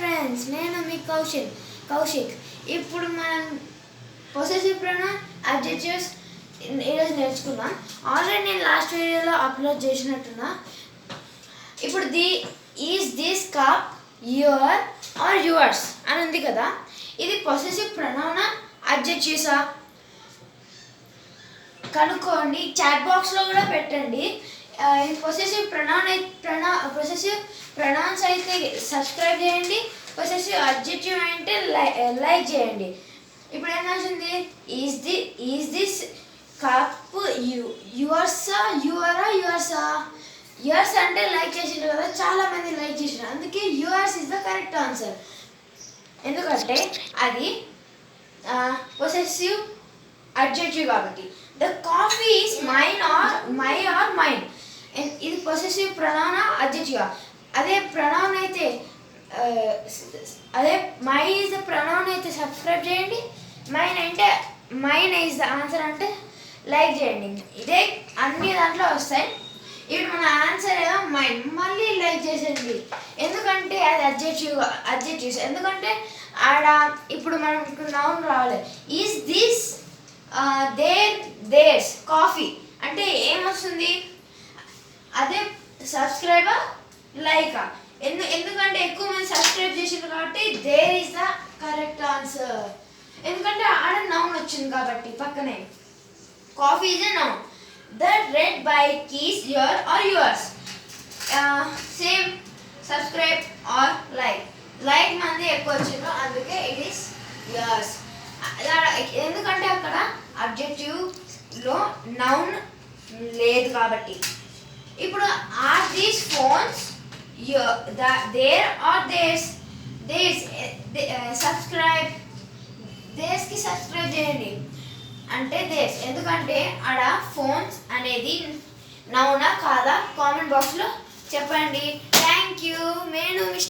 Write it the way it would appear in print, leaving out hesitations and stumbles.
Friends, నేను మీ కౌశిక్. ఇప్పుడు మనం పొసెసివ్ ప్రొనౌన్ అడ్జెక్టివ్స్ ఈరోజు నేర్చుకుందాం. ఆల్రెడీ నేను లాస్ట్ వీడియోలో అప్లోడ్ చేసినట్టున్నా. ఇప్పుడు is this cup your or yours అని ఉంది కదా, ఇది పొసెసివ్ ప్రొనౌనా అడ్జెక్టివ్సా కనుక్కోండి. చాట్ బాక్స్లో కూడా పెట్టండి. పొసెసివ్ ప్రొనౌన్స్ అయితే సబ్స్క్రైబ్ చేయండి, పొసెసివ్ అడ్జెక్టివ్ అంటే లైక్ చేయండి. ఇప్పుడు ఏం రాసింది? ఈజ్ దిస్ కప్ యువర్సా యువర్సా? యువర్స్ అంటే లైక్ చేసిండ్రు కదా, చాలా మంది లైక్ చేసిండ్రు, అందుకే yours is the correct answer. ఎందుకంటే అది పొసెసివ్ అడ్జెక్టివ్ కాబట్టి. The coffee is mine or mine, ఇది పొసెసివ్ ప్రొనౌనా అడ్జెక్టివ్. అదే ప్రొనౌన్ అయితే అదే మై ఈజ్ ద ప్రొనౌన్ అయితే సబ్స్క్రైబ్ చేయండి, మైన్ ఈజ్ ద ఆన్సర్ అంటే లైక్ చేయండి. ఇదే అన్ని దాంట్లో వస్తాయి. ఇప్పుడు మన ఆన్సర్ ఏమో మైన్, మళ్ళీ లైక్ చేసేయండి ఎందుకంటే అది అడ్జెక్టివ్స్. ఎందుకంటే ఆడ ఇప్పుడు మనం నౌన్ రావాలి. ఈజ్ దిస్ దేర్స్ కాఫీ అంటే ఏమొస్తుంది? అదే సబ్స్క్రైబా లైకా? ఎందుకంటే ఎక్కువ మంది సబ్స్క్రైబ్ చేసిండ్రు కాబట్టి there is the correct answer. ఎందుకంటే ఆడ నౌన్ వచ్చింది కాబట్టి పక్కనే. Coffee is a noun. The red bike is your or yours? Same subscribe or like మంది ఎక్కువ వచ్చిండ్రు, అందుకే ఇట్ ఈస్ యువర్స్. ఎందుకంటే అక్కడ అబ్జెక్టివ్లో నౌన్ లేదు కాబట్టి. ఇప్పుడు are these phones their or theirs? Subscribe, దేర్స్కి సబ్స్క్రైబ్ చేయండి అంటే దేర్స్. ఎందుకంటే ఆడ ఫోన్స్ అనేది నౌనా కాదా? కామెంట్ బాక్స్లో చెప్పండి. Thank you.